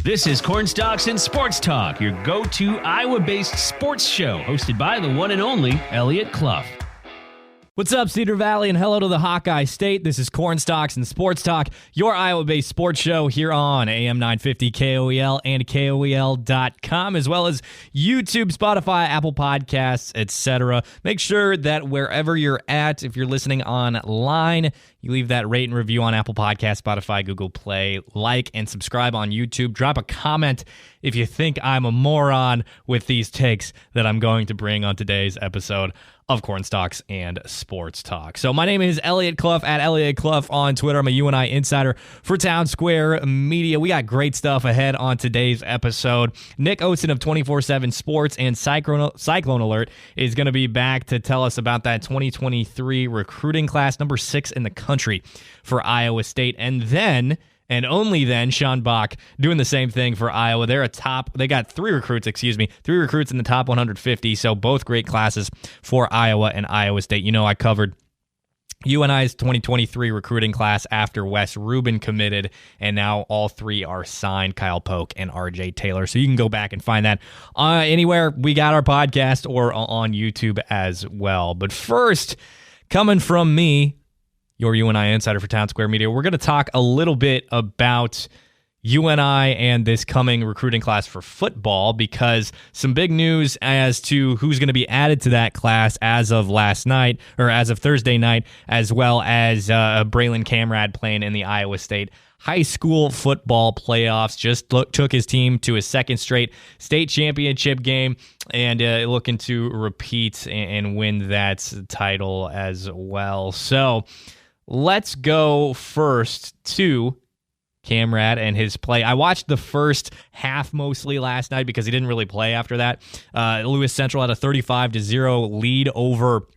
This is Cornstalks and Sports Talk, your go-to Iowa-based sports show, hosted by the one and only Eliot Clough. What's up, Cedar Valley, and hello to the Hawkeye State. This is Cornstalks and Sports Talk, your Iowa-based sports show here on AM 950 KOEL and KOEL.com, as well as YouTube, Spotify, Apple Podcasts, etc. Make sure that wherever you're at, if you're listening online, you leave that rate and review on Apple Podcasts, Spotify, Google Play, like and subscribe on YouTube. Drop a comment if you think I'm a moron with these takes that I'm going to bring on today's episode of Cornstalks and Sports Talk. So my name is Eliot Clough, at Eliot Clough on Twitter. I'm a UNI Insider for Townsquare Media. We got great stuff ahead on today's episode. Nick Osen of 24/7 Sports and CycloneAlert is going to be back to tell us about that 2023 recruiting class, number 6 in the country for Iowa State. And then, and only then, Sean Bock doing the same thing for Iowa. They got three recruits in the top 150, so both great classes for Iowa and Iowa State. You know, I covered UNI's 2023 recruiting class after Wes Rubin committed, and now all three are signed, Kyle Polk and RJ Taylor. So you can go back and find that anywhere we got our podcast or on YouTube as well. But first, coming from me, your UNI Insider for Townsquare Media, we're going to talk a little bit about UNI and this coming recruiting class for football, because some big news as to who's going to be added to that class as of last night, or as of Thursday night, as well as Braylon Kammrad playing in the Iowa State high school football playoffs. Just took his team to his second straight state championship game, and looking to repeat and win that title as well. So let's go first to Kammrad and his play. I watched the first half mostly last night because he didn't really play after that. Lewis Central had a 35-0 lead over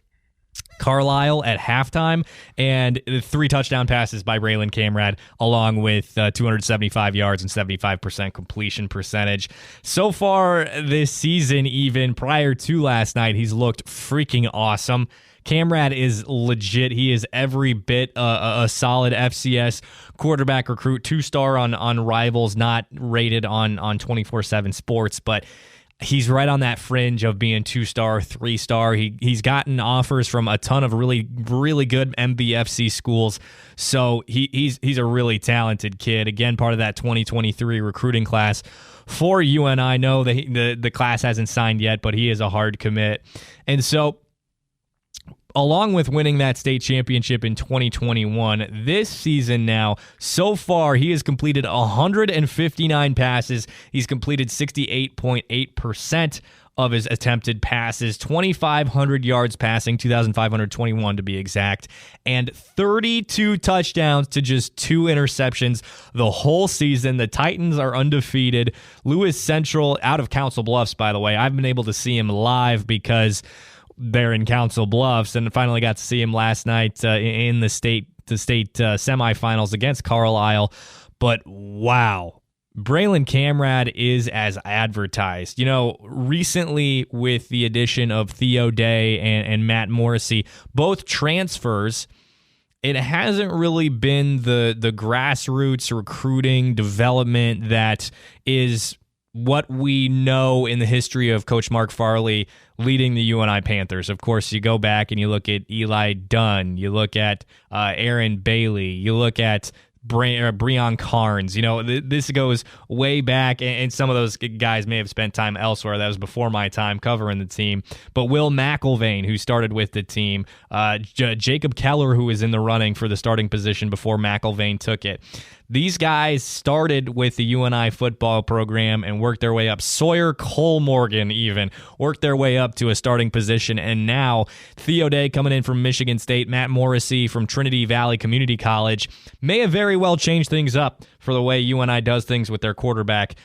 Carlisle at halftime, and 3 touchdown passes by Braylon Kammrad, along with 275 yards and 75% completion percentage. So far this season, even prior to last night, he's looked freaking awesome. Kammrad is legit. He is every bit a solid FCS quarterback recruit, 2-star on Rivals, not rated on 24/7 Sports, but he's right on that fringe of being 2-star, 3-star. He's gotten offers from a ton of really, really good MBFC schools, so he's a really talented kid. Again, part of that 2023 recruiting class for UNI. No, the class hasn't signed yet, but he is a hard commit. And so, along with winning that state championship in 2021, this season now, so far, he has completed 159 passes. He's completed 68.8% of his attempted passes, 2,500 yards passing, 2,521 to be exact, and 32 touchdowns to just 2 interceptions the whole season. The Titans are undefeated. Lewis Central, out of Council Bluffs, by the way. I've been able to see him live because they're in Council Bluffs, and finally got to see him last night in the state semifinals against Carlisle. But wow, Braylon Kammrad is as advertised. You know, recently with the addition of Theo Day and Matt Morrissey, both transfers, it hasn't really been the grassroots recruiting development that is what we know in the history of Coach Mark Farley leading the UNI Panthers. Of course, you go back and you look at Eli Dunn, you look at Aaron Bailey, you look at Breon Carnes. You know, this goes way back, and some of those guys may have spent time elsewhere. That was before my time covering the team. But Will McIlvain, who started with the team, Jacob Keller, who was in the running for the starting position before McIlvain took it. These guys started with the UNI football program and worked their way up. Sawyer Cole Morgan even worked their way up to a starting position. And now Theo Day coming in from Michigan State, Matt Morrissey from Trinity Valley Community College may have very well changed things up for the way UNI does things with their quarterback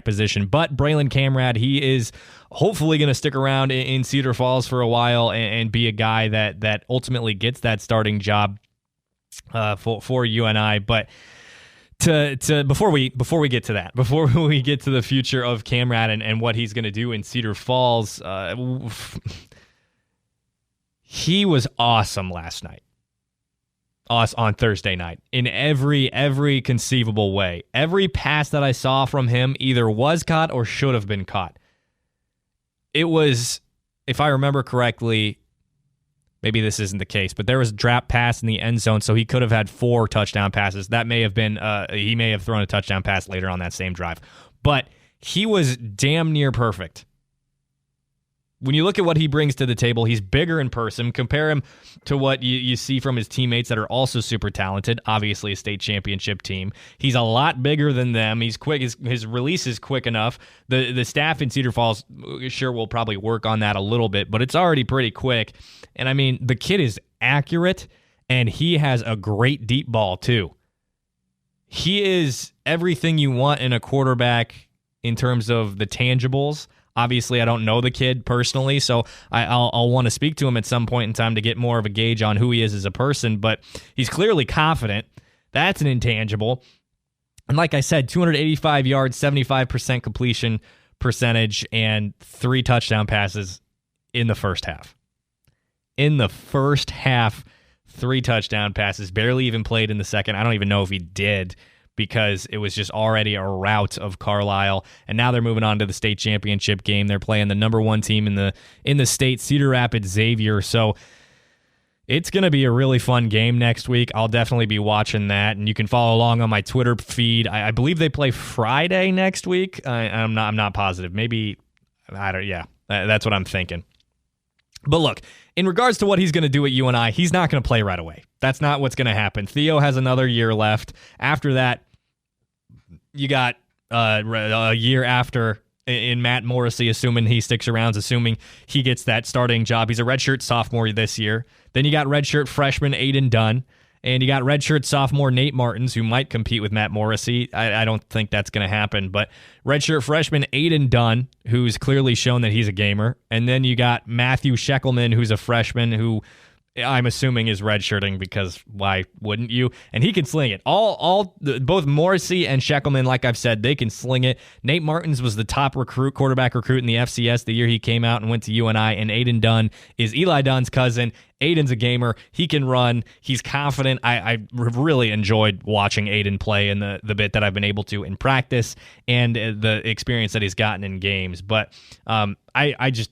position. But Braylon Kammrad, he is hopefully going to stick around in Cedar Falls for a while and be a guy that ultimately gets that starting job for UNI. But before we get to that, before we get to the future of Kammrad and what he's going to do in Cedar Falls, he was awesome last night. us on Thursday night in every conceivable way. Every pass that I saw from him either was caught or should have been caught. It was, if I remember correctly, maybe this isn't the case, but there was a drop pass in the end zone, so he could have had 4 touchdown passes. That may have been, he may have thrown a touchdown pass later on that same drive. But he was damn near perfect. When you look at what he brings to the table, he's bigger in person. Compare him to what you see from his teammates that are also super talented, obviously a state championship team. He's a lot bigger than them. He's quick. His release is quick enough. The staff in Cedar Falls sure will probably work on that a little bit, but it's already pretty quick. And I mean, the kid is accurate, and he has a great deep ball too. He is everything you want in a quarterback in terms of the tangibles. Obviously, I don't know the kid personally, so I'll want to speak to him at some point in time to get more of a gauge on who he is as a person, but he's clearly confident. That's an intangible. And like I said, 285 yards, 75% completion percentage, and 3 touchdown passes in the first half. In the first half, 3 touchdown passes, barely even played in the second. I don't even know if he did, because it was just already a rout of Carlisle, and now they're moving on to the state championship game. They're playing the number 1 team in the state, Cedar Rapids Xavier. So it's going to be a really fun game next week. I'll definitely be watching that, and you can follow along on my Twitter feed. I believe they play Friday next week. I'm not positive. Maybe that's what I'm thinking. But look, in regards to what he's going to do at UNI, he's not going to play right away. That's not what's going to happen. Theo has another year left. After that, you got a year after in Matt Morrissey, assuming he sticks around, assuming he gets that starting job. He's a redshirt sophomore this year. Then you got redshirt freshman Aiden Dunn. And you got redshirt sophomore Nate Martins, who might compete with Matt Morrissey. I don't think that's going to happen. But redshirt freshman Aiden Dunn, who's clearly shown that he's a gamer. And then you got Matthew Sheckelman, who's a freshman, who I'm assuming is redshirting, because why wouldn't you? And he can sling it. Both Morrissey and Sheckelman, like I've said, they can sling it. Nate Martins was the top quarterback recruit in the FCS the year he came out and went to UNI. And Aiden Dunn is Eli Dunn's cousin. Aiden's a gamer. He can run. He's confident. I really enjoyed watching Aiden play in the bit that I've been able to in practice, and the experience that he's gotten in games. But I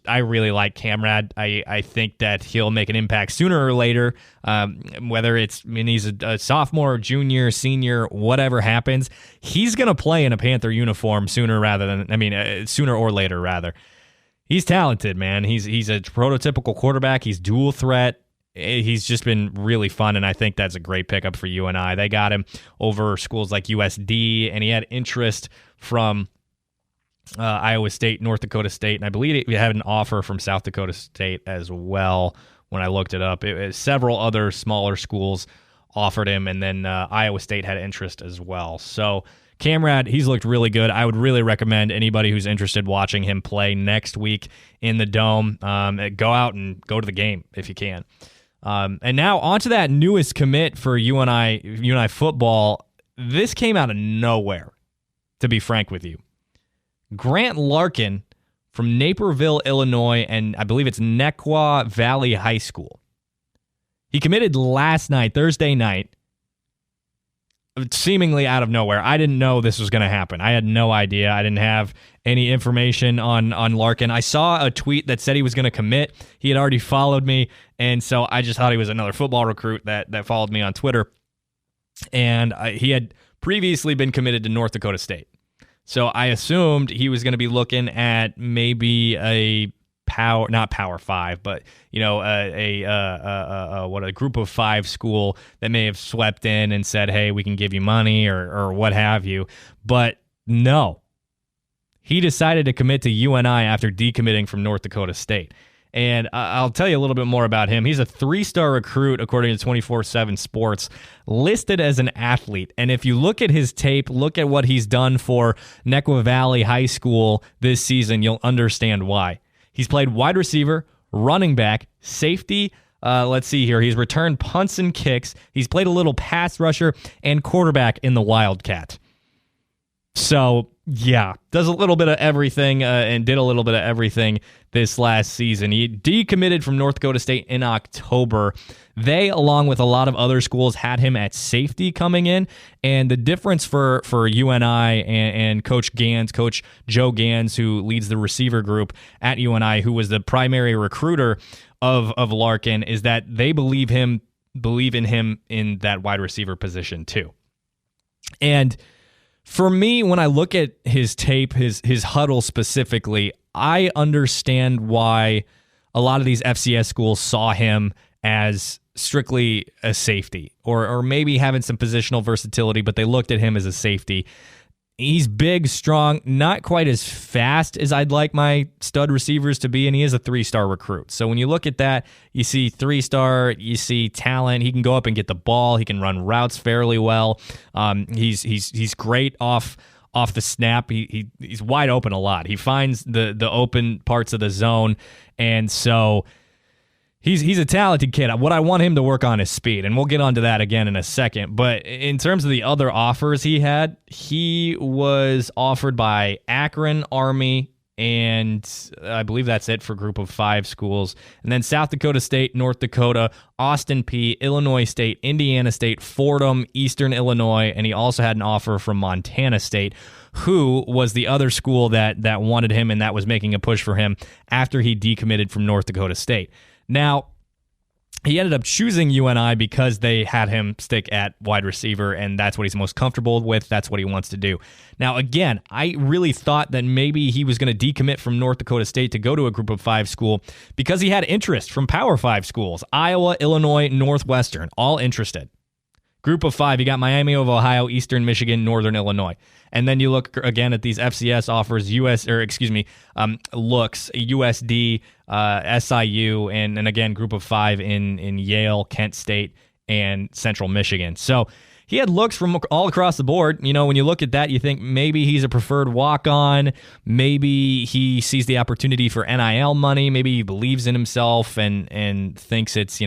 really like Kammrad. I think that he'll make an impact sooner or later, whether he's a sophomore, junior, senior, whatever happens. He's going to play in a Panther uniform sooner or later, rather. He's talented, man. He's a prototypical quarterback. He's dual threat. He's just been really fun, and I think that's a great pickup for UNI. They got him over schools like USD, and he had interest from Iowa State, North Dakota State, and I believe he had an offer from South Dakota State as well when I looked it up. Several other smaller schools offered him, and then Iowa State had interest as well. So Kammrad, he's looked really good. I would really recommend anybody who's interested watching him play next week in the Dome, go out and go to the game if you can. And now on to that newest commit for UNI Football. This came out of nowhere, to be frank with you. Grant Larkin from Naperville, Illinois, and I believe it's Nequa Valley High School. He committed last night, Thursday night, seemingly out of nowhere. I didn't know this was going to happen. I had no idea. I didn't have any information on Larkin. I saw a tweet that said he was going to commit. He had already followed me, and so I just thought he was another football recruit that followed me on Twitter. And he had previously been committed to North Dakota State. So I assumed he was going to be looking at maybe a not Power 5, but a group of 5 school that may have swept in and said, hey, we can give you money or what have you. But no, he decided to commit to UNI after decommitting from North Dakota State. And I'll tell you a little bit more about him. He's a 3-star recruit, according to 24/7 Sports, listed as an athlete. And if you look at his tape, look at what he's done for Nequa Valley High School this season, you'll understand why. He's played wide receiver, running back, safety. Let's see here. He's returned punts and kicks. He's played a little pass rusher and quarterback in the Wildcat. So, yeah, does a little bit of everything and did a little bit of everything this last season. He decommitted from North Dakota State in October. They, along with a lot of other schools, had him at safety coming in. And the difference for UNI and Coach Joe Gans, who leads the receiver group at UNI, who was the primary recruiter of Larkin, is that they believe in him in that wide receiver position too. And for me, when I look at his tape, his huddle specifically, I understand why a lot of these FCS schools saw him as strictly a safety or maybe having some positional versatility, but they looked at him as a safety. He's big, strong, not quite as fast as I'd like my stud receivers to be, and he is a 3-star recruit. So when you look at that, you see 3-star, you see talent. He can go up and get the ball. He can run routes fairly well. He's great off the snap. He's wide open a lot. He finds the open parts of the zone, and so He's a talented kid. What I want him to work on is speed, and we'll get onto that again in a second. But in terms of the other offers he had, he was offered by Akron, Army, and I believe that's it for a group of 5 schools. And then South Dakota State, North Dakota, Austin Peay, Illinois State, Indiana State, Fordham, Eastern Illinois, and he also had an offer from Montana State, who was the other school that wanted him and that was making a push for him after he decommitted from North Dakota State. Now, he ended up choosing UNI because they had him stick at wide receiver, and that's what he's most comfortable with. That's what he wants to do. Now, again, I really thought that maybe he was going to decommit from North Dakota State to go to a group of 5 school because he had interest from Power 5 schools, Iowa, Illinois, Northwestern, all interested. Group of 5, you got Miami of Ohio, Eastern Michigan, Northern Illinois. And then you look again at these FCS offers, looks, USD, SIU, and again, group of 5 in Yale, Kent State, and Central Michigan. So he had looks from all across the board. You know, when you look at that, you think maybe he's a preferred walk-on. Maybe he sees the opportunity for NIL money. Maybe he believes in himself and thinks it's,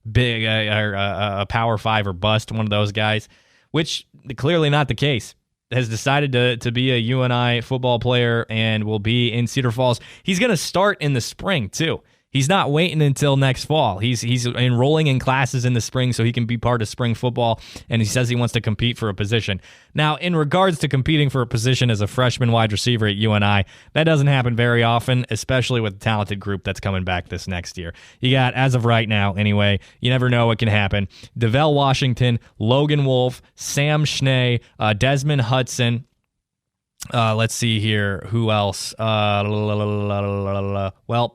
big, a Power 5 or bust, one of those guys, which clearly not the case. Has decided to be a UNI football player and will be in Cedar Falls. He's going to start in the spring, too. He's not waiting until next fall. He's enrolling in classes in the spring so he can be part of spring football, and he says he wants to compete for a position. Now, in regards to competing for a position as a freshman wide receiver at UNI, that doesn't happen very often, especially with the talented group that's coming back this next year. You got, as of right now anyway, you never know what can happen, DeVell Washington, Logan Wolf, Sam Schnee, Desmond Hudson. Let's see here. Who else? Well,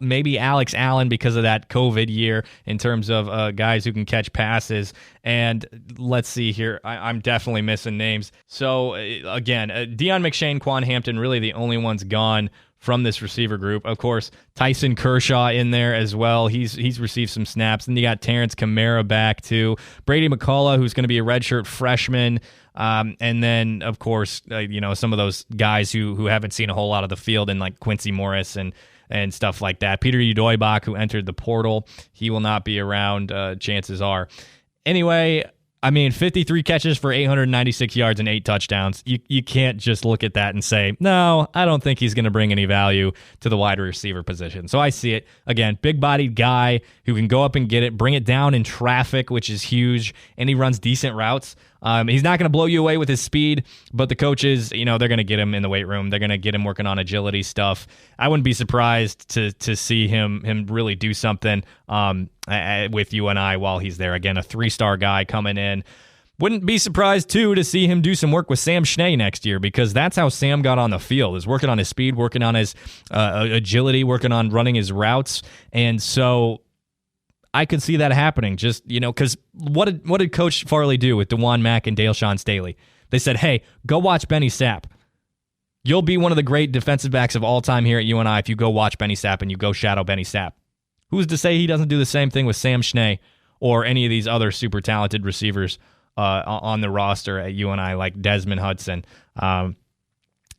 maybe Alex Allen because of that COVID year in terms of guys who can catch passes. And let's see here. I'm definitely missing names. So, again, Deion McShane, Quan Hampton, really the only ones gone from this receiver group. Of course, Tyson Kershaw in there as well. He's received some snaps. And you got Terrence Kammrad back too. Brady McCullough, who's going to be a redshirt freshman. And then, of course, some of those guys who haven't seen a whole lot of the field, and like Quincy Morris and stuff like that. Peter Udoybach, who entered the portal, he will not be around, chances are. Anyway, 53 catches for 896 yards and 8 touchdowns. You can't just look at that and say, no, I don't think he's going to bring any value to the wide receiver position. So I see it. Again, big-bodied guy who can go up and get it, bring it down in traffic, which is huge, and he runs decent routes. He's not going to blow you away with his speed, but the coaches, they're going to get him in the weight room. They're going to get him working on agility stuff. I wouldn't be surprised to see him really do something with UNI while he's there. Again, a 3-star guy coming in. Wouldn't be surprised, too, to see him do some work with Sam Schnee next year, because that's how Sam got on the field, is working on his speed, working on his agility, working on running his routes. And so I could see that happening, just, because what did Coach Farley do with DeJuan Mack and Dale-Sean Staley? They said, hey, go watch Benny Sapp. You'll be one of the great defensive backs of all time here at UNI if you go watch Benny Sapp and you go shadow Benny Sapp. Who's to say he doesn't do the same thing with Sam Schnee or any of these other super talented receivers on the roster at UNI, like Desmond Hudson?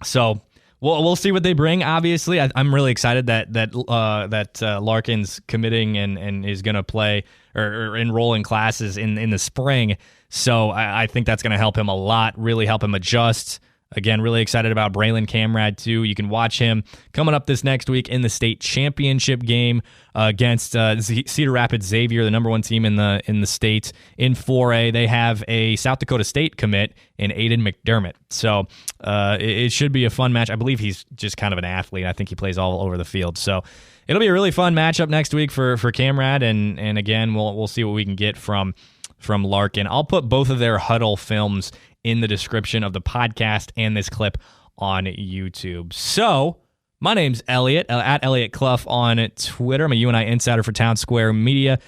So we'll see what they bring. Obviously, I'm really excited that Larkin's committing and is going to play or enroll in classes in the spring. So I think that's going to help him a lot, really help him adjust. Again, really excited about Braylon Kammrad, too. You can watch him coming up this next week in the state championship game against Cedar Rapids Xavier, the number one team in the state in 4A. They have a South Dakota State commit in Aiden McDermott. So it should be a fun match. I believe he's just kind of an athlete. I think he plays all over the field. So it'll be a really fun matchup next week for Kammrad. And again, we'll see what we can get from Larkin. I'll put both of their huddle films in the description of the podcast and this clip on YouTube. So, my name's Eliot, at Eliot Clough on Twitter. I'm a UNI Insider for Townsquare Media.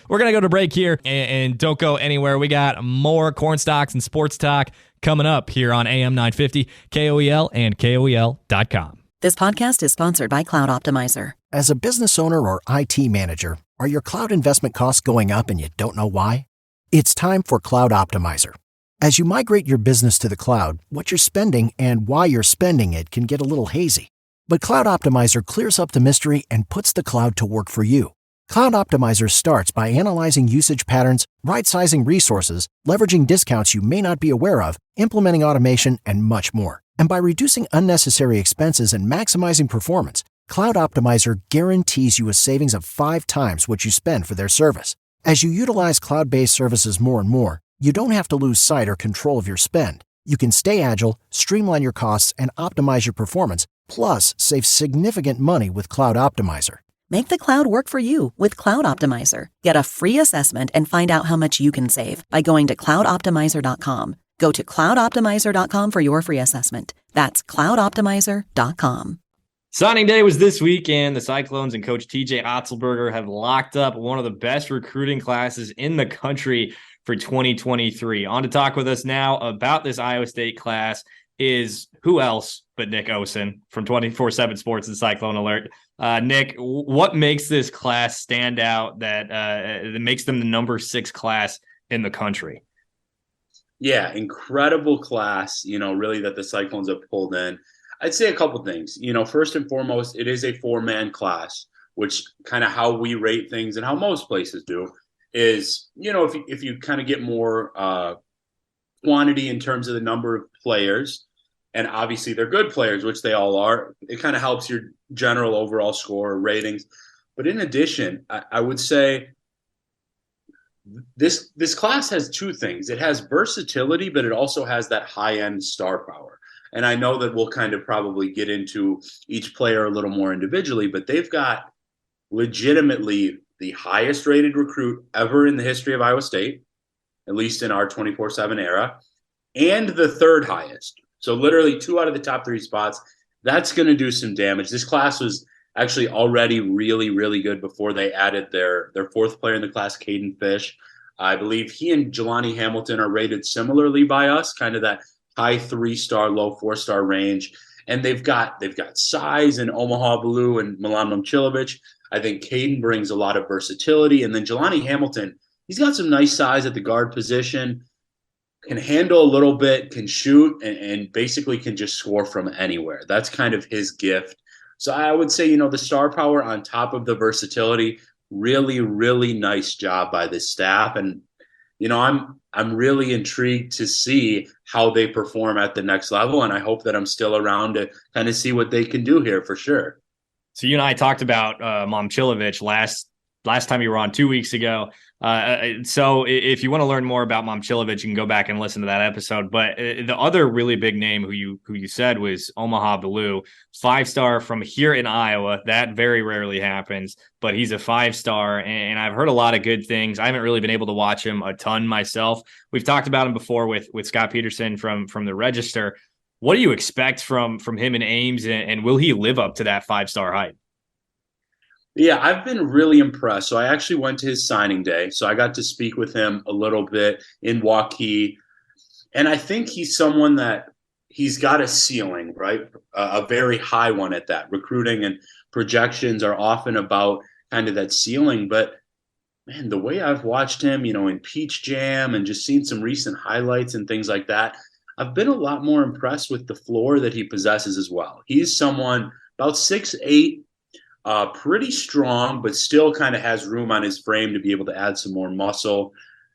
We're going to go to break here, and don't go anywhere. We got more Cornstalks and Sports Talk coming up here on AM 950, KOEL, and KOEL.com. This podcast is sponsored by Cloud Optimizer. As a business owner or IT manager, are your cloud investment costs going up and you don't know why? It's time for Cloud Optimizer. As you migrate your business to the cloud, what you're spending and why you're spending it can get a little hazy. But Cloud Optimizer clears up the mystery and puts the cloud to work for you. Cloud Optimizer starts by analyzing usage patterns, right-sizing resources, leveraging discounts you may not be aware of, implementing automation, and much more. And by reducing unnecessary expenses and maximizing performance, Cloud Optimizer guarantees you a savings of 5 times what you spend for their service. As you utilize cloud-based services more and more, you don't have to lose sight or control of your spend. You can stay agile, streamline your costs, and optimize your performance, plus save significant money with Cloud Optimizer. Make the cloud work for you with Cloud Optimizer. Get a free assessment and find out how much you can save by going to cloudoptimizer.com. Go to cloudoptimizer.com for your free assessment. That's cloudoptimizer.com. Signing day was this week, and the Cyclones and Coach TJ Otzelberger have locked up one of the best recruiting classes in the country for 2023. On to talk with us now about this Iowa State class is who else but Nick Osen from 24/7 Sports and CycloneAlert. Nick, what makes this class stand out that makes them the number 6 class in the country? Yeah, incredible class, really that the Cyclones have pulled in. I'd say a couple things. First and foremost, it is a 4-man class, which kind of how we rate things and how most places do. Is, if you kind of get more quantity in terms of the number of players, and obviously they're good players, which they all are, it kind of helps your general overall score or ratings. But in addition, I would say this class has 2 things. It has versatility, but it also has that high-end star power. And I know that we'll kind of probably get into each player a little more individually, but they've got legitimately the highest rated recruit ever in the history of Iowa State, at least in our 24/7 era, and the 3rd highest. So literally 2 out of the top 3 spots. That's going to do some damage. This class was actually already really, really good before they added their 4th player in the class, Caden Fish. I believe he and Jelani Hamilton are rated similarly by us, kind of that high 3-star, low 4-star range. And they've got size in Omaha Blue and Milan Momcilovic. I think Caden brings a lot of versatility. And then Jelani Hamilton, he's got some nice size at the guard position, can handle a little bit, can shoot, and basically can just score from anywhere. That's kind of his gift. So I would say, the star power on top of the versatility, really, really nice job by this staff. And, I'm really intrigued to see how they perform at the next level. And I hope that I'm still around to kind of see what they can do here for sure. So you and I talked about Momcilovic last time you were on 2 weeks ago. So if you want to learn more about Momcilovic, you can go back and listen to that episode. But the other really big name who you said was Omaha Blue, 5-star from here in Iowa. That very rarely happens, but he's a 5-star, and I've heard a lot of good things. I haven't really been able to watch him a ton myself. We've talked about him before with Scott Peterson from the Register. What do you expect from him in Ames, and will he live up to that 5-star hype? Yeah, I've been really impressed. So I actually went to his signing day. So I got to speak with him a little bit in Waukee. And I think he's someone that he's got a ceiling, right? A very high one at that. Recruiting and projections are often about kind of that ceiling. But, man, the way I've watched him, in Peach Jam and just seen some recent highlights and things like that, I've been a lot more impressed with the floor that he possesses as well. He's someone about 6'8", pretty strong, but still kind of has room on his frame to be able to add some more muscle.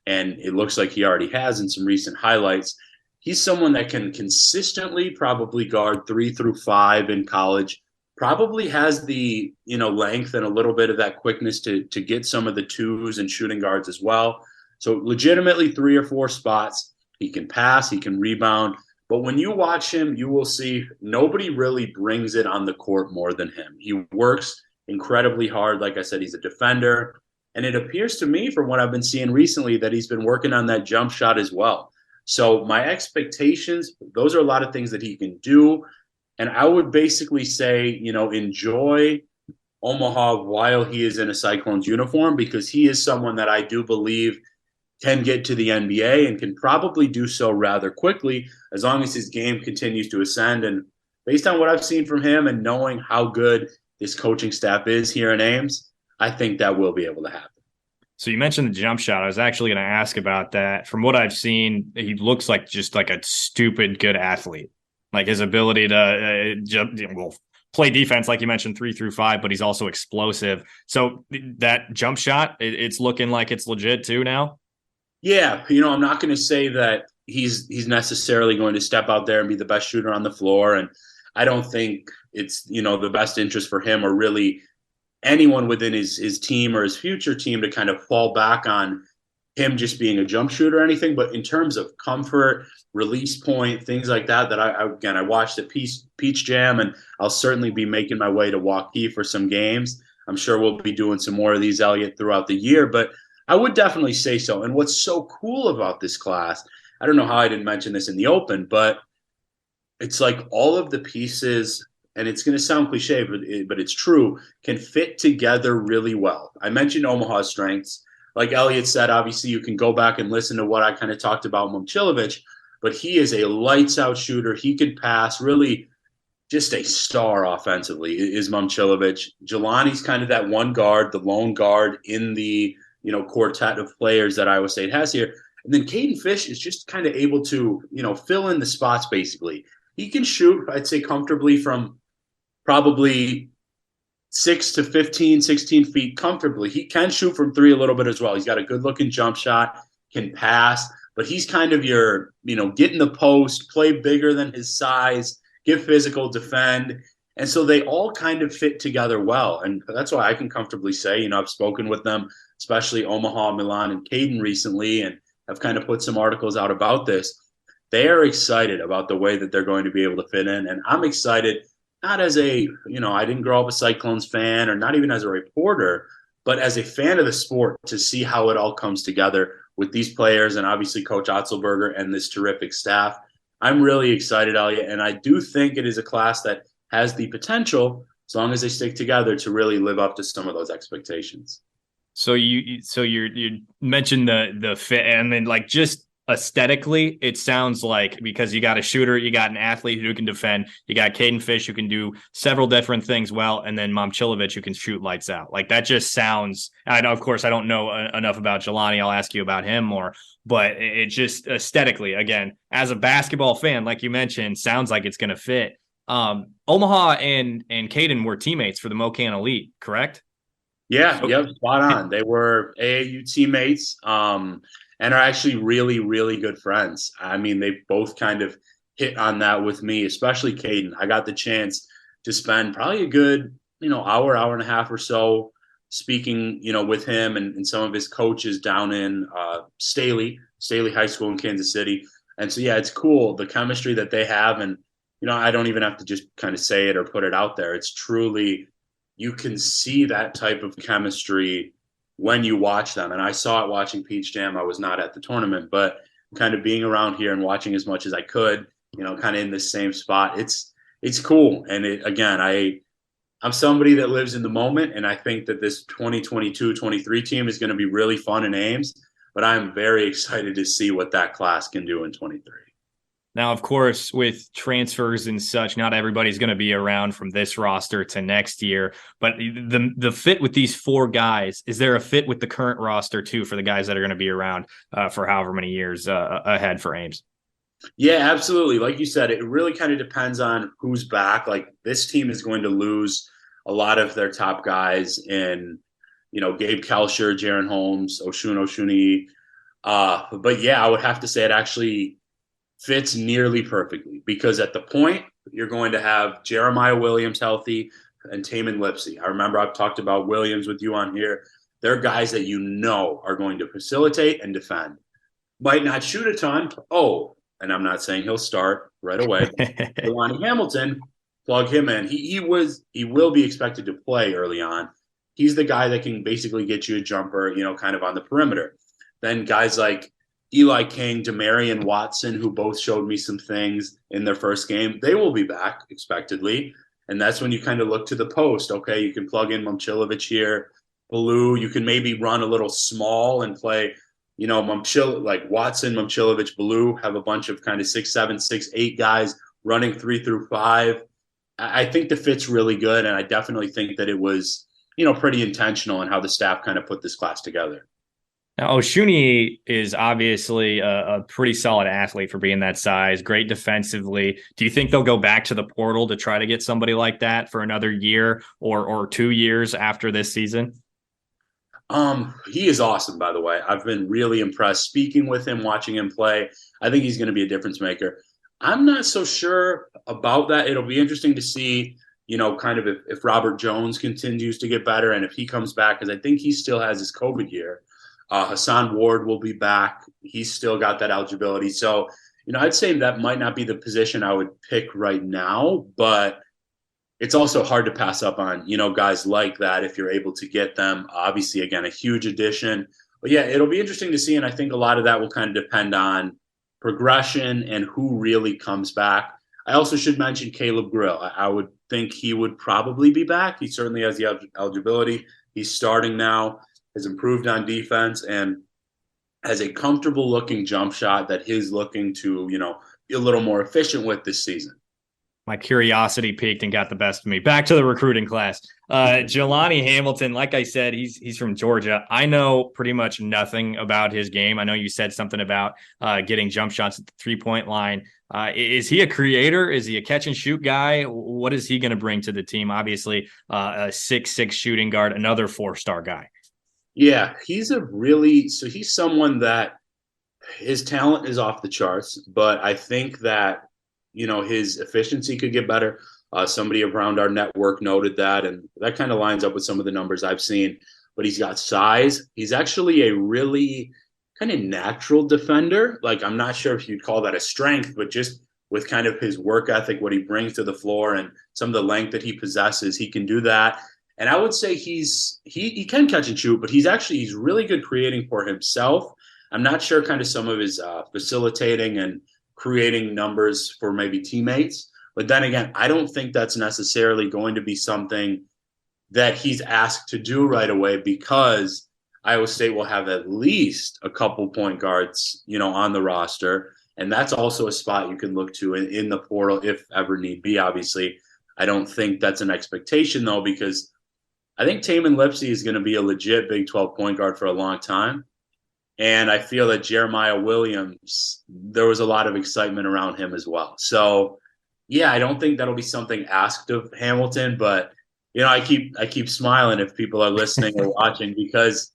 And it looks like he already has in some recent highlights. he's someone that can consistently probably guard 3 through 5 in college, probably has the, length and a little bit of that quickness to get some of the twos and shooting guards as well. So legitimately 3 or 4 spots. He can pass, he can rebound. But when you watch him, you will see nobody really brings it on the court more than him. He works incredibly hard. Like I said, he's a defender. And it appears to me, from what I've been seeing recently, that he's been working on that jump shot as well. So my expectations, those are a lot of things that he can do. And I would basically say, enjoy Omaha while he is in a Cyclones uniform, because he is someone that I do believe can get to the NBA and can probably do so rather quickly as long as his game continues to ascend. And based on what I've seen from him and knowing how good this coaching staff is here in Ames, I think that will be able to happen. So you mentioned the jump shot. I was actually going to ask about that. From what I've seen, he looks like just like a stupid good athlete. Like his ability to play defense, like you mentioned, 3 through 5, but he's also explosive. So that jump shot, it's looking like it's legit too now. Yeah, I'm not going to say that he's necessarily going to step out there and be the best shooter on the floor. And I don't think it's, the best interest for him or really anyone within his team or his future team to kind of fall back on him just being a jump shooter or anything. But in terms of comfort, release point, things like that I watched at Peach Jam, and I'll certainly be making my way to Waukee for some games. I'm sure we'll be doing some more of these, Elliot, throughout the year, but I would definitely say so. And what's so cool about this class, I don't know how I didn't mention this in the open, but it's like all of the pieces, and it's going to sound cliche, but it's true, can fit together really well. I mentioned Omaha's strengths. Like Elliot said, obviously you can go back and listen to what I kind of talked about Momcilovic, but he is a lights-out shooter. He could pass, really just a star offensively is Momcilovic. Jelani's kind of that one guard, the lone guard in the quartet of players that Iowa State has here. And then Caden Fish is just kind of able to, fill in the spots basically. He can shoot, I'd say, comfortably from probably 6 to 15, 16 feet comfortably. He can shoot from 3 a little bit as well. He's got a good-looking jump shot, can pass, but he's kind of your, get in the post, play bigger than his size, get physical, defend. And so they all kind of fit together well. And that's why I can comfortably say, I've spoken with them, especially Omaha, Milan, and Caden recently, and I've kind of put some articles out about this. They are excited about the way that they're going to be able to fit in. And I'm excited, not as a, I didn't grow up a Cyclones fan or not even as a reporter, but as a fan of the sport to see how it all comes together with these players and obviously Coach Otzelberger and this terrific staff. I'm really excited, Elliot, and I do think it is a class that has the potential, as long as they stick together, to really live up to some of those expectations. So you mentioned the fit, and then like just aesthetically, it sounds like, because you got a shooter, you got an athlete who can defend, you got Caden Fish who can do several different things well, and then Momcilovic who can shoot lights out. Like that just sounds. I know, of course, I don't know enough about Jelani. I'll ask you about him more, but it just aesthetically, again, as a basketball fan, like you mentioned, sounds like it's going to fit. Omaha and Caden were teammates for the Mocan Elite, correct? Yeah, yep, spot on. They were AAU teammates, and are actually really, really good friends. I mean, they both kind of hit on that with me, especially Caden. I got the chance to spend probably a good, hour and a half or so speaking, with him and some of his coaches down in Staley High School in Kansas City. And so, yeah, it's cool, the chemistry that they have. And, I don't even have to just kind of say it or put it out there. It's truly, you can see that type of chemistry when you watch them. And I saw it watching Peach Jam. I was not at the tournament, but kind of being around here and watching as much as I could, kind of in the same spot. It's cool. And I'm somebody that lives in the moment. And I think that this 2022-23 team is going to be really fun in Ames, but I'm very excited to see what that class can do in 23. Now, of course, with transfers and such, not everybody's going to be around from this roster to next year. But the fit with these 4 guys, is there a fit with the current roster too for the guys that are going to be around for however many years ahead for Ames? Yeah, absolutely. Like you said, it really kind of depends on who's back. Like this team is going to lose a lot of their top guys in, Gabe Kelscher, Jaron Holmes, Oshun Oshuni. But yeah, I would have to say it actually fits nearly perfectly because at the point, you're going to have Jeremiah Williams healthy and Tamin Lipsey. I remember I've talked about Williams with you on here. They're guys that you know are going to facilitate and defend. Might not shoot a ton. Oh, and I'm not saying he'll start right away. Jelani Hamilton, plug him in. He will be expected to play early on. He's the guy that can basically get you a jumper, kind of on the perimeter. Then guys like Eli King, Demarion Watson, who both showed me some things in their first game, they will be back expectedly. And that's when you kind of look to the post. Okay, you can plug in Momcilovic here, Ballou. You can maybe run a little small and play, like Watson, Momcilovic, Ballou, have a bunch of kind of 6'7", 6'8" guys running 3 through 5. I think the fit's really good, and I definitely think that it was, pretty intentional in how the staff kind of put this class together. Now, Oshuni is obviously a pretty solid athlete for being that size, great defensively. Do you think they'll go back to the portal to try to get somebody like that for another year or 2 years after this season? He is awesome, by the way. I've been really impressed speaking with him, watching him play. I think he's going to be a difference maker. I'm not so sure about that. It'll be interesting to see, kind of if Robert Jones continues to get better and if he comes back, because I think he still has his COVID year. Hassan Ward will be back. He's still got that eligibility. So, I'd say that might not be the position I would pick right now, but it's also hard to pass up on, guys like that if you're able to get them. Obviously, again, a huge addition. But yeah, it'll be interesting to see. And I think a lot of that will kind of depend on progression and who really comes back. I also should mention Caleb Grill. I would think he would probably be back. He certainly has the eligibility. He's starting now, has improved on defense, and has a comfortable looking jump shot that he's looking to, be a little more efficient with this season. My curiosity peaked and got the best of me. Back to the recruiting class. Jelani Hamilton, like I said, he's from Georgia. I know pretty much nothing about his game. I know you said something about getting jump shots at the 3-point line. Is he a creator? Is he a catch and shoot guy? What is he going to bring to the team? Obviously, a 6'6" shooting guard, another 4-star guy. Yeah, he's someone that his talent is off the charts, but I think that, his efficiency could get better. Somebody around our network noted that, and that kind of lines up with some of the numbers I've seen. But he's got size. He's actually a really kind of natural defender. Like, I'm not sure if you'd call that a strength, but just with kind of his work ethic, what he brings to the floor and some of the length that he possesses, he can do that. And I would say he can catch and shoot, but he's really good creating for himself. I'm not sure kind of some of his facilitating and creating numbers for maybe teammates. But then again, I don't think that's necessarily going to be something that he's asked to do right away, because Iowa State will have at least a couple point guards, on the roster. And that's also a spot you can look to in the portal if ever need be. Obviously, I don't think that's an expectation, though, because I think Tamin Lipsey is going to be a legit Big 12 point guard for a long time. And I feel that Jeremiah Williams, there was a lot of excitement around him as well. So, yeah, I don't think that'll be something asked of Hamilton, but, I keep smiling if people are listening or watching, because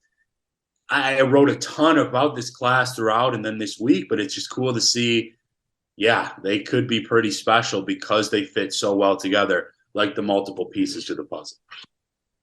I wrote a ton about this class throughout and then this week, but it's just cool to see, yeah, they could be pretty special because they fit so well together, like the multiple pieces to the puzzle.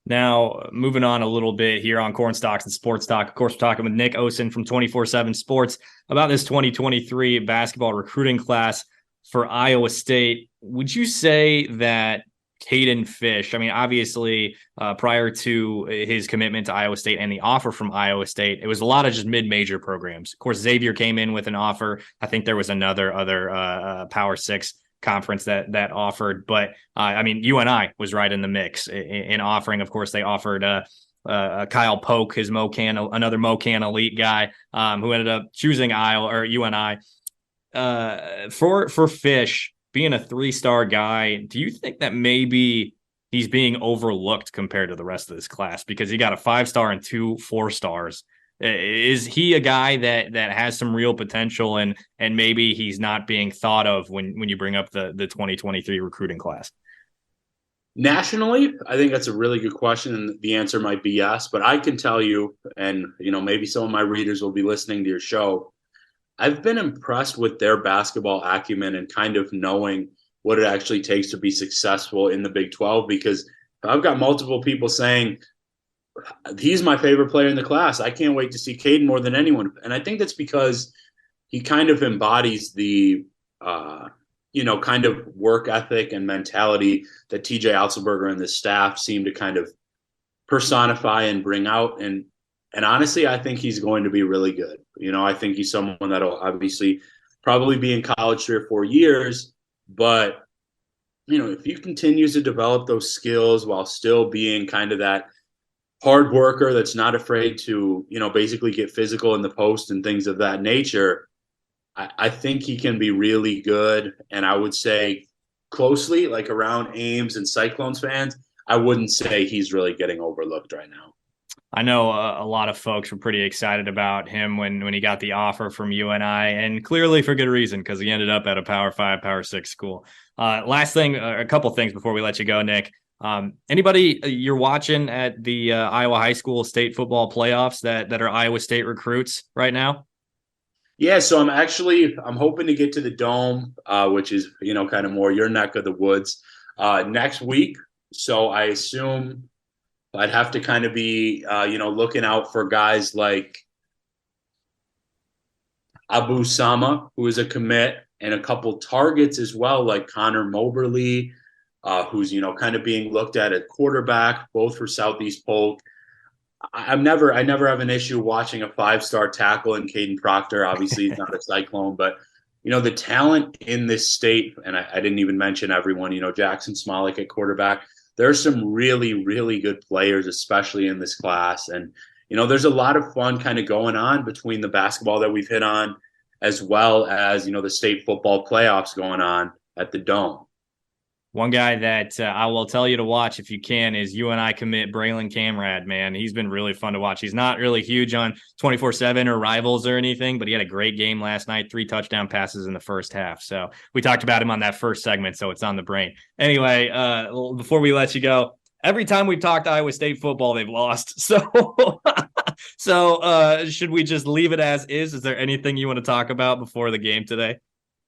Now, moving on a little bit here on Corn Stalks and Sports Talk. Of course, we're talking with Nick Osen from 24/7 Sports about this 2023 basketball recruiting class for Iowa State. Would you say that Caden Fish, obviously, prior to his commitment to Iowa State and the offer from Iowa State, it was a lot of just mid-major programs. Of course, Xavier came in with an offer. I think there was another Power 6 conference that offered, but UNI was right in the mix in offering. Of course, they offered Kyle Polk, his another MoCan elite guy, who ended up choosing Iowa or UNI. For Fish being a 3-star guy, do you think that maybe he's being overlooked compared to the rest of this class because he got a 5-star and 2 4-stars? Is he a guy that has some real potential and maybe he's not being thought of when you bring up the 2023 recruiting class? Nationally, I think that's a really good question, and the answer might be yes. But I can tell you, and maybe some of my readers will be listening to your show, I've been impressed with their basketball acumen and kind of knowing what it actually takes to be successful in the Big 12, because I've got multiple people saying he's my favorite player in the class. I can't wait to see Caden more than anyone. And I think that's because he kind of embodies the, kind of work ethic and mentality that TJ Otzelberger and the staff seem to kind of personify and bring out. And honestly, I think he's going to be really good. I think he's someone that'll obviously probably be in college 3 or 4 years, but if he continues to develop those skills while still being kind of that hard worker that's not afraid to, basically get physical in the post and things of that nature, I think he can be really good. And I would say closely, like around Ames and Cyclones fans, I wouldn't say he's really getting overlooked right now. I know a lot of folks were pretty excited about him when he got the offer from UNI, and clearly for good reason, because he ended up at a Power 5, Power 6 school. Last thing, a couple things before we let you go, Nick. Anybody you're watching at the Iowa high school state football playoffs that are Iowa State recruits right now? Yeah, so I'm hoping to get to the Dome, which is, kind of more your neck of the woods, next week. So I assume I'd have to kind of be, looking out for guys like Abu Sama, who is a commit, and a couple targets as well, like Connor Moberly, who's, kind of being looked at quarterback, both for Southeast Polk. I never have an issue watching a 5-star tackle in Caden Proctor. Obviously, he's not a Cyclone, but, the talent in this state, and I didn't even mention everyone, Jackson Smolik at quarterback. There's some really, really good players, especially in this class. And, there's a lot of fun kind of going on between the basketball that we've hit on, as well as, the state football playoffs going on at the Dome. One guy that I will tell you to watch if you can is UNI commit Braylon Kammrad, man. He's been really fun to watch. He's not really huge on 24/7 or Rivals or anything, but he had a great game last night, 3 touchdown passes in the first half. So we talked about him on that first segment, so it's on the brain. Anyway, before we let you go, every time we've talked Iowa State football, they've lost. So should we just leave it as is? Is there anything you want to talk about before the game today?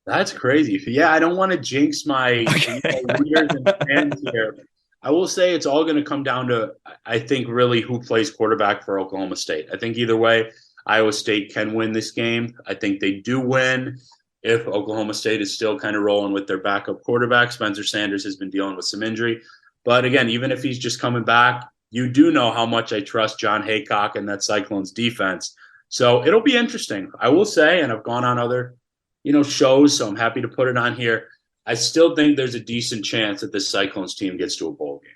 That's crazy. Yeah, I don't want to jinx my readers and fans here. I will say it's all going to come down to, I think, really who plays quarterback for Oklahoma State. I think either way, Iowa State can win this game. I think they do win if Oklahoma State is still kind of rolling with their backup quarterback. Spencer Sanders has been dealing with some injury. But again, even if he's just coming back, you do know how much I trust John Haycock and that Cyclones defense. So it'll be interesting. I will say, and I've gone on other shows, so I'm happy to put it on here. I still think there's a decent chance that this Cyclones team gets to a bowl game.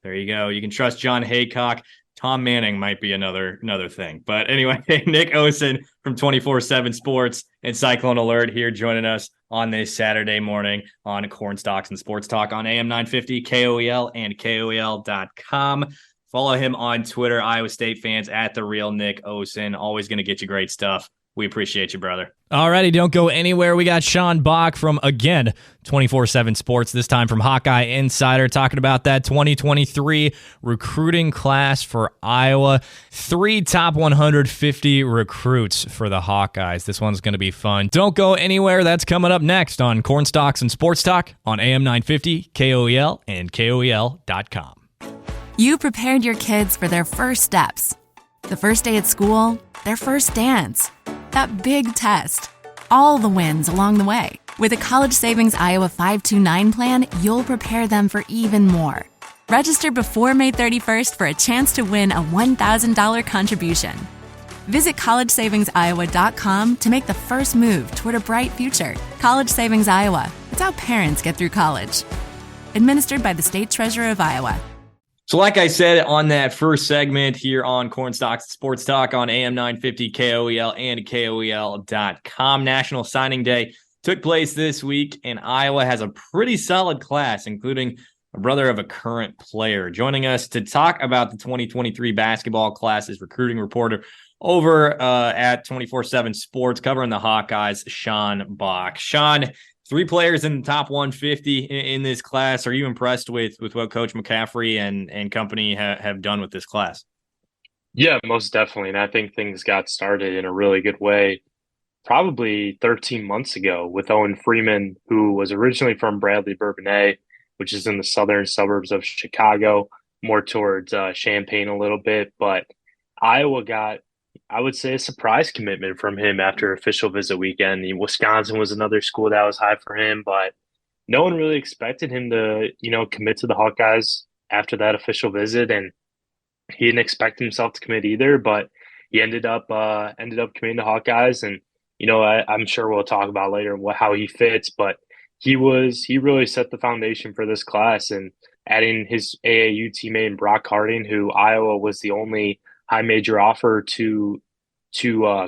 There you go. You can trust John Haycock. Tom Manning might be another thing. But anyway, Nick Osen from 24/7 Sports and CycloneAlert here joining us on this Saturday morning on Cornstalks and Sports Talk on AM 950, KOEL, and KOEL.com. Follow him on Twitter, Iowa State fans, at The Real Nick Osen. Always going to get you great stuff. We appreciate you, brother. Alrighty, don't go anywhere. We got Sean Bock from, again, 24/7 Sports, this time from HawkeyeInsider, talking about that 2023 recruiting class for Iowa. 3 top 150 recruits for the Hawkeyes. This one's going to be fun. Don't go anywhere. That's coming up next on Cornstalks and Sports Talk on AM 950, KOEL, and KOEL.com. You prepared your kids for their first steps. The first day at school, their first dance, that big test, all the wins along the way. With a College Savings Iowa 529 plan, you'll prepare them for even more. Register before May 31st for a chance to win a $1,000 contribution. Visit collegesavingsiowa.com to make the first move toward a bright future. College Savings Iowa. It's how parents get through college. Administered by the State Treasurer of Iowa. So like I said on that first segment here on Cornstalks Sports Talk on AM 950, KOEL, and KOEL.com, National Signing Day took place this week, and Iowa has a pretty solid class, including a brother of a current player. Joining us to talk about the 2023 basketball class is recruiting reporter over at 24/7 Sports, covering the Hawkeyes, Sean Bock. Sean, 3 players in the top 150 in this class. Are you impressed with what Coach McCaffrey and company have done with this class? Yeah, most definitely. And I think things got started in a really good way probably 13 months ago with Owen Freeman, who was originally from Bradley Bourbonnais, which is in the southern suburbs of Chicago, more towards Champaign a little bit. But Iowa got, I would say, a surprise commitment from him after official visit weekend. Wisconsin was another school that was high for him, but no one really expected him to, commit to the Hawkeyes after that official visit, and he didn't expect himself to commit either. But he ended up committing to Hawkeyes, and I'm sure we'll talk about later how he fits, but he really set the foundation for this class, and adding his AAU teammate Brock Harding, who Iowa was the only high major offer to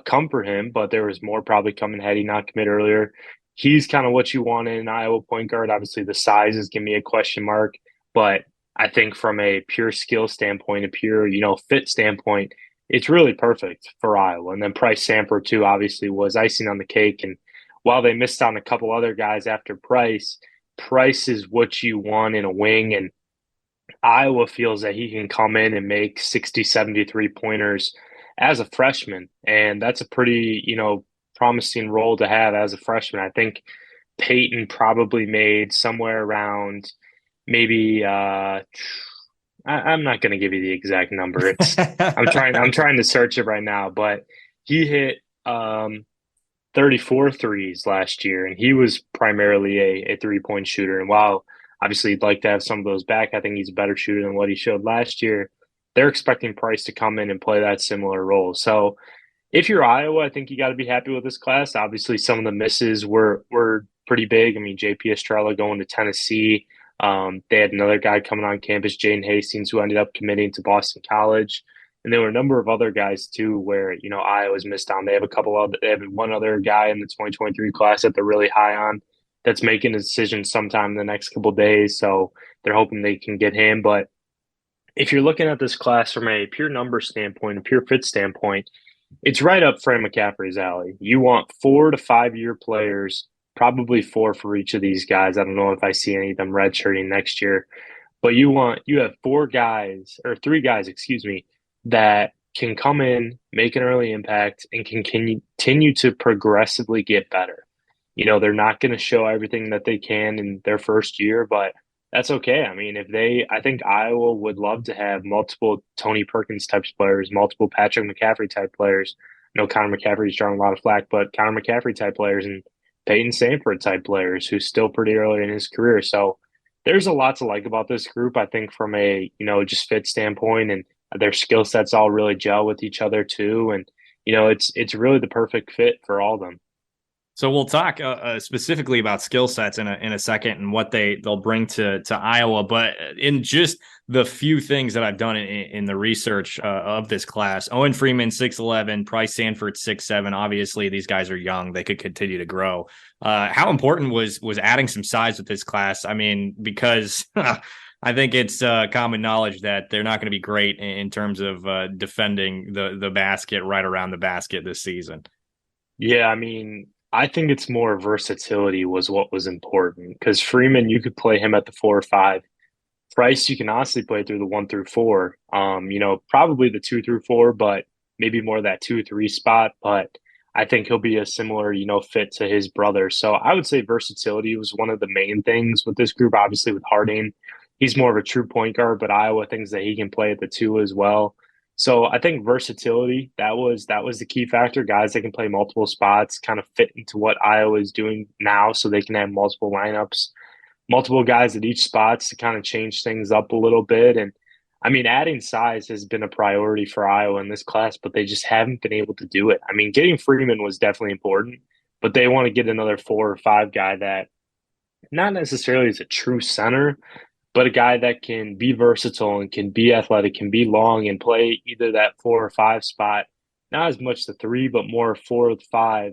come for him, but there was more probably coming had he not commit earlier. He's kind of what you want in an Iowa point guard. Obviously, the size is giving me a question mark, but I think from a pure skill standpoint, a pure fit standpoint, it's really perfect for Iowa. And then Price Samford too, obviously, was icing on the cake. And while they missed on a couple other guys after Price, Price is what you want in a wing, and Iowa feels that he can come in and make 60, 73 pointers as a freshman. And that's a pretty, promising role to have as a freshman. I think Peyton probably made somewhere around maybe I'm not going to give you the exact number. I'm trying to search it right now, but he hit 34 threes last year, and he was primarily a three-point shooter. And while obviously he'd like to have some of those back, I think he's a better shooter than what he showed last year. They're expecting Price to come in and play that similar role. So if you're Iowa, I think you got to be happy with this class. Obviously, some of the misses were pretty big. I mean, J.P. Estrella going to Tennessee. They had another guy coming on campus, Jaden Hastings, who ended up committing to Boston College. And there were a number of other guys, too, where, Iowa's missed on. They have they have one other guy in the 2023 class that they're really high on that's making a decision sometime in the next couple of days. So they're hoping they can get him. But if you're looking at this class from a pure number standpoint, a pure fit standpoint, it's right up Fran McCaffrey's alley. You want 4 to 5 year players, probably 4 for each of these guys. I don't know if I see any of them redshirting next year, but you have 3 guys, that can come in, make an early impact, and can continue to progressively get better. They're not going to show everything that they can in their first year, but that's okay. I mean, I think Iowa would love to have multiple Tony Perkins type players, multiple Patrick McCaffrey type players. I know Connor McCaffrey's drawing a lot of flack, but Connor McCaffrey type players and Peyton Samford type players who's still pretty early in his career. So there's a lot to like about this group, I think, from a, just fit standpoint, and their skill sets all really gel with each other too. And, it's really the perfect fit for all of them. So we'll talk specifically about skill sets in a second and what they'll bring to Iowa. But in just the few things that I've done in the research of this class, Owen Freeman 6'11", Price Samford 6'7". Obviously, these guys are young; they could continue to grow. How important was adding some size with this class? I mean, because I think it's common knowledge that they're not going to be great in terms of defending the basket right around the basket this season. Yeah, I mean, I think it's more versatility was what was important, because Freeman, you could play him at the 4 or 5. Price, you can honestly play through the 1 through 4. Probably the 2 through 4, but maybe more that 2-3 spot. But I think he'll be a similar, fit to his brother. So I would say versatility was one of the main things with this group. Obviously, with Harding, he's more of a true point guard, but Iowa thinks that he can play at the 2 as well. So I think versatility, that was the key factor. Guys that can play multiple spots, kind of fit into what Iowa is doing now, so they can have multiple lineups, multiple guys at each spots to kind of change things up a little bit. And I mean, adding size has been a priority for Iowa in this class, but they just haven't been able to do it. I mean, getting Freeman was definitely important, but they want to get another 4 or 5 guy that not necessarily is a true center, but a guy that can be versatile and can be athletic, can be long and play either that 4 or 5 spot, not as much the 3, but more 4 or 5,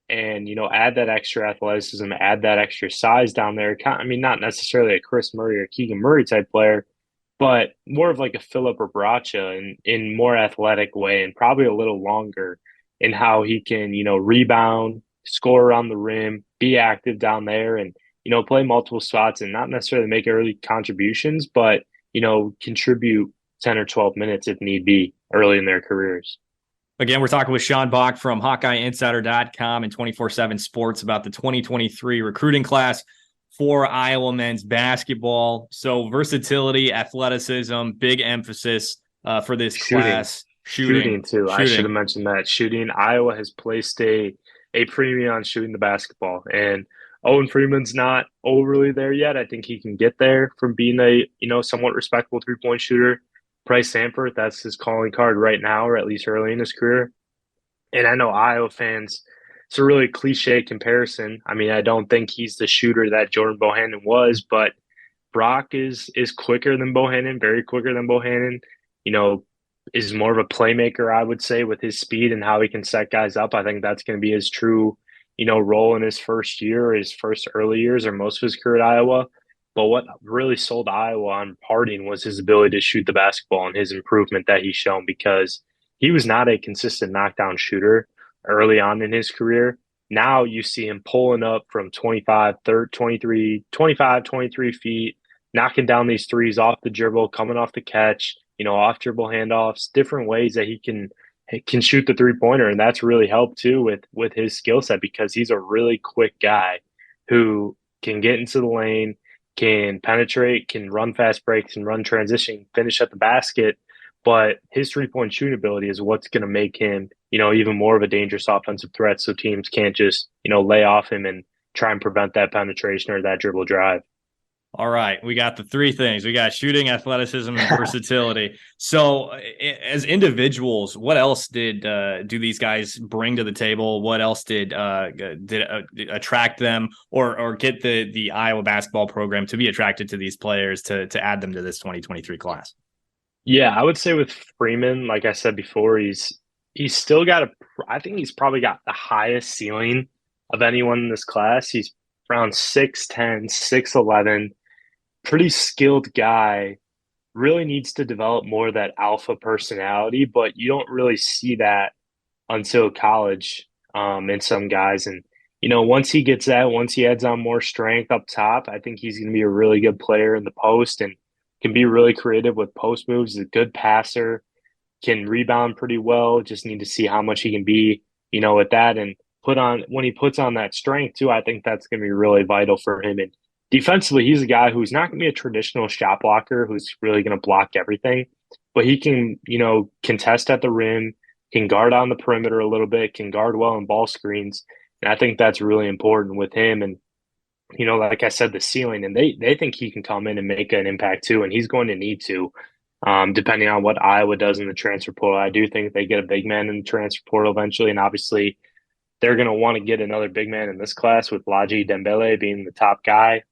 and, add that extra athleticism, add that extra size down there. I mean, not necessarily a Chris Murray or Keegan Murray type player, but more of like a Philip or Bracha in more athletic way, and probably a little longer in how he can, rebound, score around the rim, be active down there, and play multiple spots and not necessarily make early contributions, but, contribute 10 or 12 minutes if need be early in their careers. Again, we're talking with Sean Bock from HawkeyeInsider.com and 24/7 Sports about the 2023 recruiting class for Iowa men's basketball. So versatility, athleticism, big emphasis for this class. Shooting too. I should have mentioned that. Shooting. Iowa has placed a premium on shooting the basketball, and Owen Freeman's not overly there yet. I think he can get there from being a somewhat respectable 3-point shooter. Bryce Sanford, that's his calling card right now, or at least early in his career. And I know Iowa fans, it's a really cliche comparison. I mean, I don't think he's the shooter that Jordan Bohannon was, but Brock is quicker than Bohannon, very quicker than Bohannon. Is more of a playmaker, I would say, with his speed and how he can set guys up. I think that's going to be his true, role in his first year, his first early years, or most of his career at Iowa. But what really sold Iowa on Harding was his ability to shoot the basketball and his improvement that he's shown, because he was not a consistent knockdown shooter early on in his career. Now you see him pulling up from 25, 23 feet, knocking down these threes off the dribble, coming off the catch, off dribble handoffs, different ways that he can shoot the 3-pointer. And that's really helped too with his skill set, because he's a really quick guy who can get into the lane, can penetrate, can run fast breaks and run transition, finish at the basket. But his 3-point shooting ability is what's going to make him, even more of a dangerous offensive threat. So teams can't just, lay off him and try and prevent that penetration or that dribble drive. All right, we got the three things. We got shooting, athleticism, and versatility. So as individuals, what else do these guys bring to the table? What else did attract them or get the Iowa basketball program to be attracted to these players to add them to this 2023 class? Yeah, I would say with Freeman, like I said before, he's still got I think he's probably got the highest ceiling of anyone in this class. He's around 6'10", 6'11", pretty skilled guy, really needs to develop more of that alpha personality, but you don't really see that until college in some guys. And, once he gets that, once he adds on more strength up top, I think he's going to be a really good player in the post and can be really creative with post moves. He's a good passer, can rebound pretty well. Just need to see how much he can be, with that. And when he puts on that strength too, I think that's going to be really vital for him. And defensively, he's a guy who's not going to be a traditional shot blocker who's really going to block everything, but he can, contest at the rim, can guard on the perimeter a little bit, can guard well in ball screens. And I think that's really important with him. And, like I said, the ceiling, and they think he can come in and make an impact too, and he's going to need to, depending on what Iowa does in the transfer portal. I do think they get a big man in the transfer portal eventually, and obviously they're going to want to get another big man in this class with Laji Dembele being the top guy.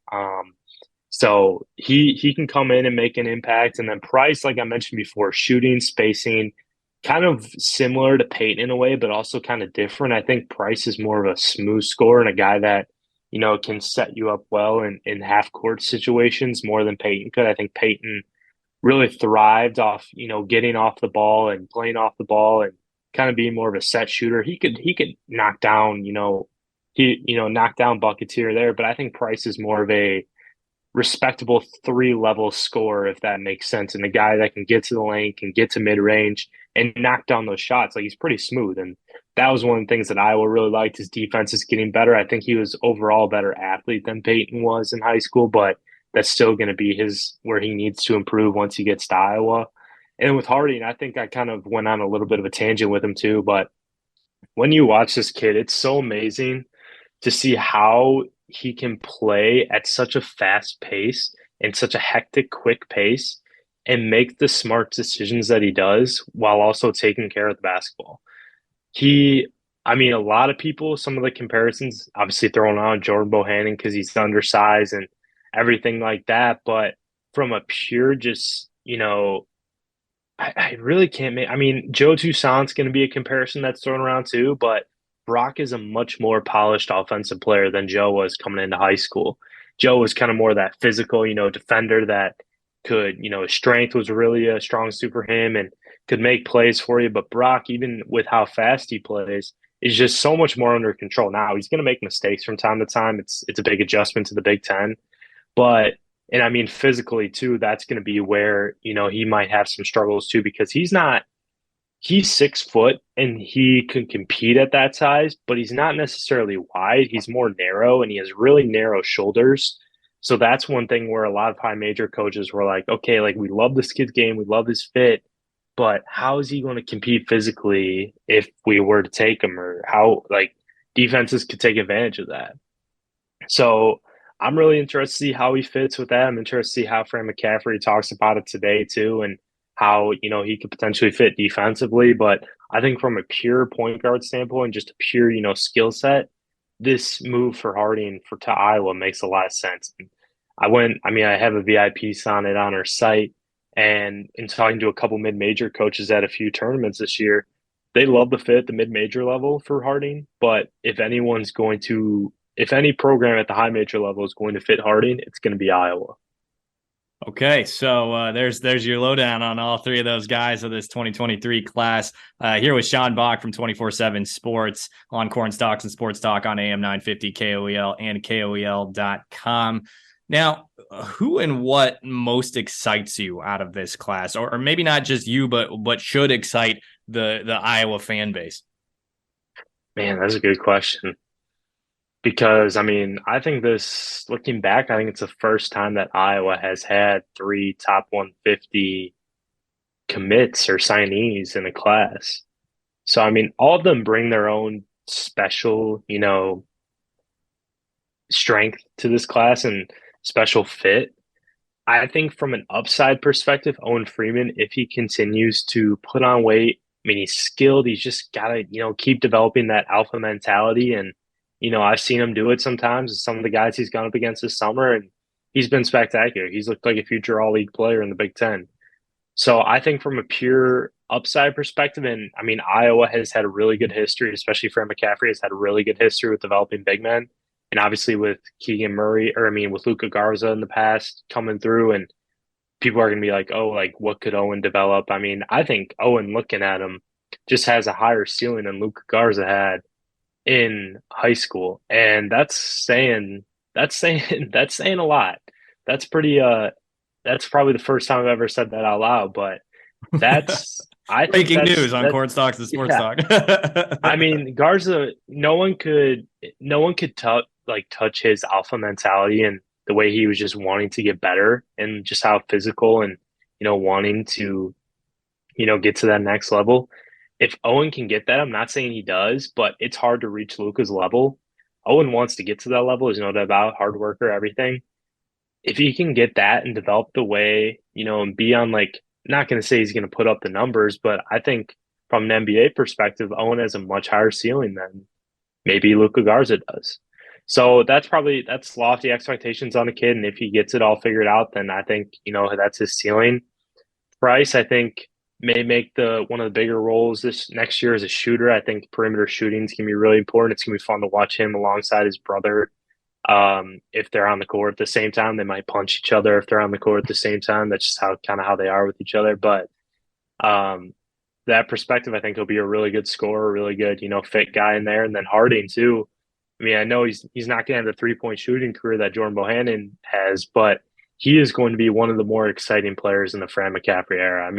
So he can come in and make an impact. And then Price, like I mentioned before, shooting, spacing, kind of similar to Peyton in a way, but also kind of different. I think Price is more of a smooth scorer and a guy that, can set you up well in half-court situations more than Peyton could. I think Peyton really thrived off, getting off the ball and playing off the ball and kind of being more of a set shooter. He could knock down, knock down buckets here or there, but I think Price is more of a respectable 3-level scorer, if that makes sense, and a guy that can get to the lane, can get to mid-range and knock down those shots. Like, he's pretty smooth, and that was one of the things that Iowa really liked. His defense is getting better. I think he was overall a better athlete than Peyton was in high school, but that's still going to be where he needs to improve once he gets to Iowa. And with Harding, I think I kind of went on a little bit of a tangent with him too, but when you watch this kid, it's so amazing to see how he can play at such a fast pace and such a hectic, quick pace and make the smart decisions that he does while also taking care of the basketball. A lot of people, some of the comparisons, obviously throwing on Jordan Bohannon because he's undersized and everything like that, but from a pure just, I really can't make. Joe Toussaint's going to be a comparison that's thrown around too, but Brock is a much more polished offensive player than Joe was coming into high school. Joe was kind of more that physical, defender that could, his strength was really a strong suit for him and could make plays for you. But Brock, even with how fast he plays, is just so much more under control. Now he's going to make mistakes from time to time. It's a big adjustment to the Big Ten, but. And physically too, that's going to be where, he might have some struggles too, because he's not he's 6 foot and he can compete at that size, but he's not necessarily wide. He's more narrow and he has really narrow shoulders. So that's one thing where a lot of high major coaches were like, okay, like we love this kid's game, we love his fit, but how is he going to compete physically if we were to take him, or how like defenses could take advantage of that? So I'm really interested to see how he fits with that. I'm interested to see how Fran McCaffrey talks about it today too, and how, he could potentially fit defensively. But I think from a pure point guard standpoint, just a pure, skill set, this move for Harding to Iowa makes a lot of sense. I have a VIP sonnet on our site, and in talking to a couple mid-major coaches at a few tournaments this year, they love the fit at the mid-major level for Harding. But if any program at the high major level is going to fit Harding, it's going to be Iowa. Okay, so there's your lowdown on all three of those guys of this 2023 class. Here with Sean Bock from 24/7 Sports on Corn Stalks and Sports Talk on AM 950 KOEL and KOEL.com. Now, who and what most excites you out of this class, or maybe not just you, but should excite the Iowa fan base? Man, that's a good question. Because, I think looking back, I think it's the first time that Iowa has had 3 top 150 commits or signees in a class. So, all of them bring their own special, strength to this class and special fit. I think from an upside perspective, Owen Freeman, if he continues to put on weight, he's skilled. He's just got to, keep developing that alpha mentality. And I've seen him do it sometimes with some of the guys he's gone up against this summer, and he's been spectacular. He's looked like a future all-league player in the Big Ten. So I think from a pure upside perspective, and Iowa has had a really good history, especially Fran McCaffrey has had a really good history with developing big men. And obviously with Keegan Murray, with Luka Garza in the past coming through, and people are going to be like, oh, like what could Owen develop? I think Owen, looking at him, just has a higher ceiling than Luka Garza had in high school, and that's saying a lot. That's pretty that's probably the first time I've ever said that out loud, but that's breaking news on Corn Stalks and Sports Talk. Garza, no one could touch his alpha mentality and the way he was just wanting to get better, and just how physical and wanting to get to that next level. If Owen can get that, I'm not saying he does, but it's hard to reach Luka's level. Owen wants to get to that level. There's no doubt about, hard worker, everything. If he can get that and develop the way, and be on, not going to say he's going to put up the numbers, but I think from an NBA perspective, Owen has a much higher ceiling than maybe Luka Garza does. So that's lofty expectations on a kid. And if he gets it all figured out, then I think, that's his ceiling. Bryce, I think, may make one of the bigger roles this next year as a shooter. I think perimeter shooting is going to be really important. It's going to be fun to watch him alongside his brother. If they're on the court at the same time, they might punch each other if they're on the court at the same time. That's just how they are with each other. But that perspective, I think he'll be a really good scorer, really good, fit guy in there. And then Harding too. I know he's not going to have the 3-point shooting career that Jordan Bohannon has, but he is going to be one of the more exciting players in the Fran McCaffrey era.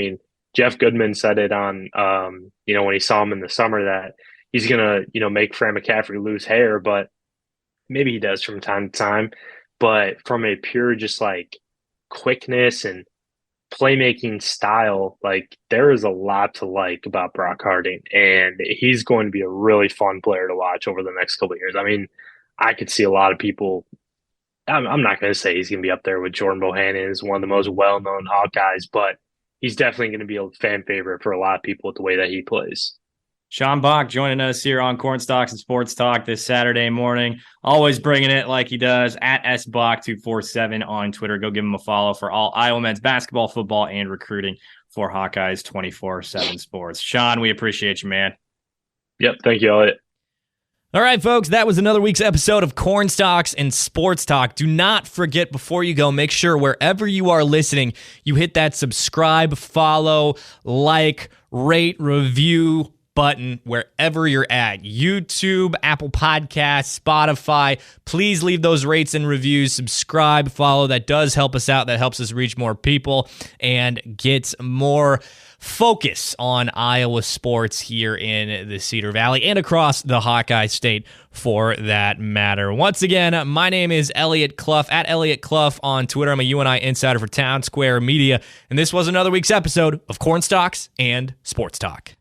Jeff Goodman said it on, when he saw him in the summer, that he's going to, make Fran McCaffrey lose hair, but maybe he does from time to time. But from a pure just quickness and playmaking style, there is a lot to like about Brock Harding, and he's going to be a really fun player to watch over the next couple of years. I could see a lot of people. I'm not going to say he's going to be up there with Jordan Bohannon as one of the most well-known Hawkeyes, but he's definitely going to be a fan favorite for a lot of people with the way that he plays. Sean Bock joining us here on Corn Stalks and Sports Talk this Saturday morning. Always bringing it like he does at SBock247 on Twitter. Go give him a follow for all Iowa men's basketball, football, and recruiting for Hawkeyes 24/7 Sports. Sean, we appreciate you, man. Yep. Thank you, Elliot. All right, folks, that was another week's episode of Corn Stalks and Sports Talk. Do not forget, before you go, make sure wherever you are listening, you hit that subscribe, follow, like, rate, review button wherever you're at. YouTube, Apple Podcasts, Spotify. Please leave those rates and reviews. Subscribe, follow. That does help us out. That helps us reach more people and get more focus on Iowa sports here in the Cedar Valley and across the Hawkeye State for that matter. Once again, my name is Eliot Clough, at Eliot Clough on Twitter. I'm a UNI Insider for Townsquare Media, and this was another week's episode of Cornstalks and Sports Talk.